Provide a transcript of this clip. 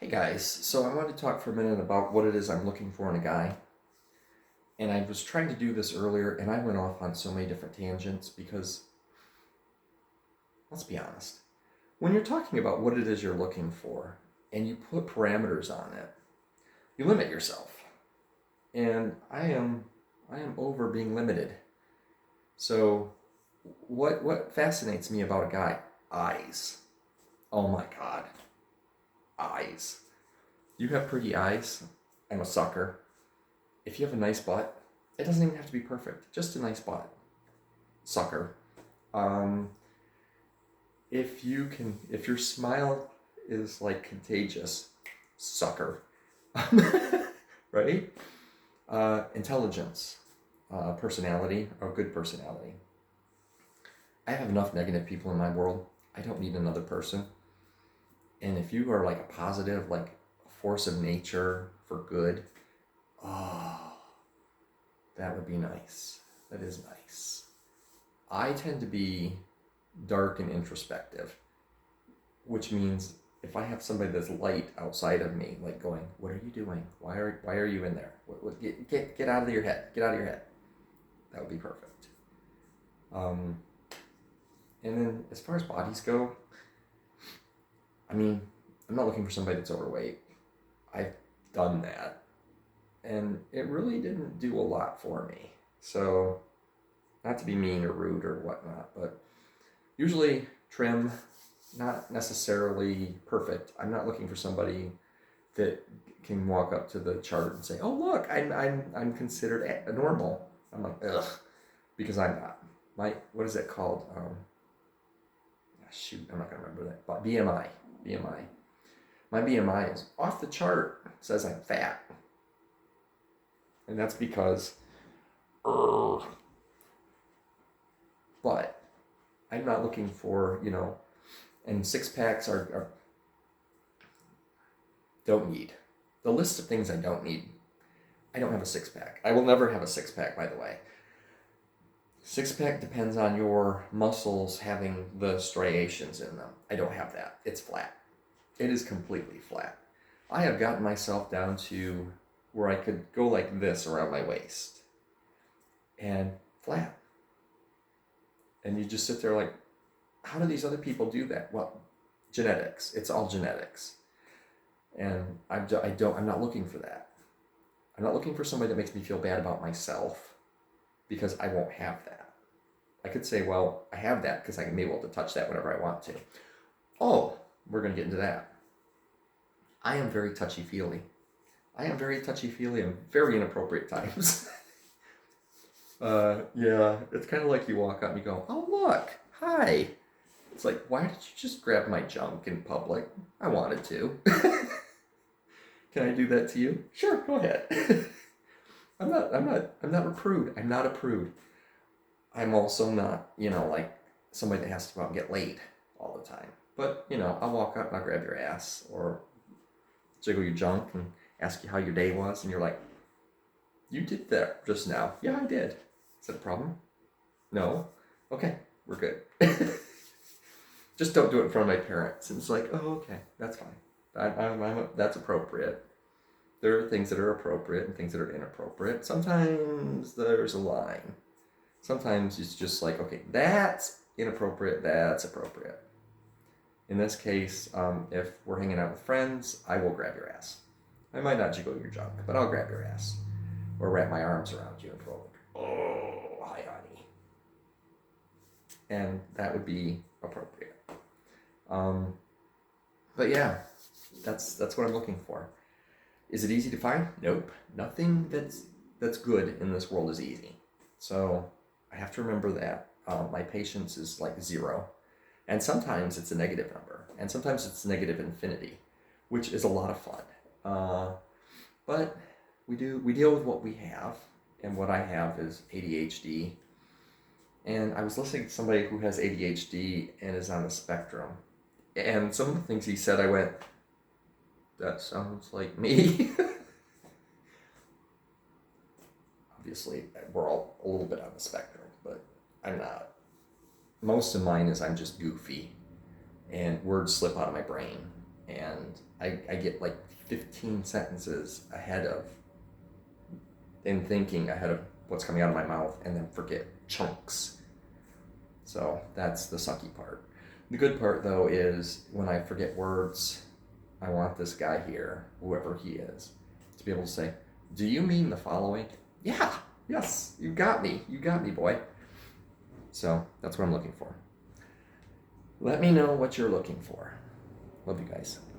Hey guys, so I wanted to talk for a minute about what it is I'm looking for in a guy. And I was trying to do this earlier and I went off on so many different tangents because, let's be honest, when you're talking about what it is you're looking for and you put parameters on it, you limit yourself. And I am over being limited. So what fascinates me about a guy? Eyes. Oh my god. Eyes. You have pretty eyes. I'm a sucker. If you have a nice butt, it doesn't even have to be perfect. Just a nice butt. Sucker. Um, if your smile is like contagious, sucker. Right? Intelligence, personality, or good personality. I have enough negative people in my world. I don't need another person. And if you are like a positive, like a force of nature for good, oh, that would be nice. That is nice. I tend to be dark and introspective, which means if I have somebody that's light outside of me, like going, "What are you doing? Why are you in there? Get out of your head. Get out of your head." That would be perfect. Um, and then as far as bodies go, I mean, I'm not looking for somebody that's overweight. I've done that, and it really didn't do a lot for me. So, not to be mean or rude or whatnot, but usually trim, not necessarily perfect. I'm not looking for somebody that can walk up to the chart and say, "Oh, look, I'm considered normal." I'm like, ugh, because I'm not. What is it called? Shoot, I'm not gonna remember that. But BMI. My BMI is off the chart. It says I'm fat, and that's because, but I'm not looking for and six packs are don't need. The list of things I don't need. I don't have a six pack. I will never have a six pack, by the way. Six pack depends on your muscles having the striations in them. I don't have that. It's flat. It is completely flat. I have gotten myself down to where I could go like this around my waist and flat. And you just sit there like, how do these other people do that? Well, genetics. It's all genetics. And I'm not looking for that. I'm not looking for somebody that makes me feel bad about myself because I won't have that. I could say, well, I have that because I can be able to touch that whenever I want to. Oh, we're going to get into that. I am very touchy-feely. I am very touchy-feely in very inappropriate times. Yeah, it's kind of like you walk up and you go, "Oh, look, hi." It's like, why did you just grab my junk in public? I wanted to. Can I do that to you? Sure, go ahead. I'm not a prude. I'm not a prude. I'm also not, like somebody that has to go out and get laid all the time. But, I'll walk up and I'll grab your ass or jiggle your junk and ask you how your day was. And you're like, "You did that just now." "Yeah, I did." "Is that a problem?" "No." "Okay, we're good." Just don't do it in front of my parents. And it's like, "Oh, okay, that's fine. That's appropriate." There are things that are appropriate and things that are inappropriate. Sometimes there's a line. Sometimes it's just like, okay, that's inappropriate, that's appropriate. In this case, if we're hanging out with friends, I will grab your ass. I might not jiggle your junk, but I'll grab your ass. Or wrap my arms around you and go, "Oh, hi, honey." And that would be appropriate. Um, but yeah, that's what I'm looking for. Is it easy to find? Nope. Nothing that's good in this world is easy. So I have to remember that. My patience is like 0. And sometimes it's a negative number. And sometimes it's negative infinity, which is a lot of fun. But we deal with what we have. And what I have is ADHD. And I was listening to somebody who has ADHD and is on the spectrum. And some of the things he said, I went, that sounds like me. Obviously, we're all a little bit on the spectrum, but I'm not. Most of mine is I'm just goofy, and words slip out of my brain, and I get like 15 sentences ahead of, in thinking ahead of what's coming out of my mouth, and then forget chunks. So that's the sucky part. The good part, though, is when I forget words, I want this guy here, whoever he is, to be able to say, do you mean the following? Yeah, yes, you got me, boy. So that's what I'm looking for. Let me know what you're looking for. Love you guys.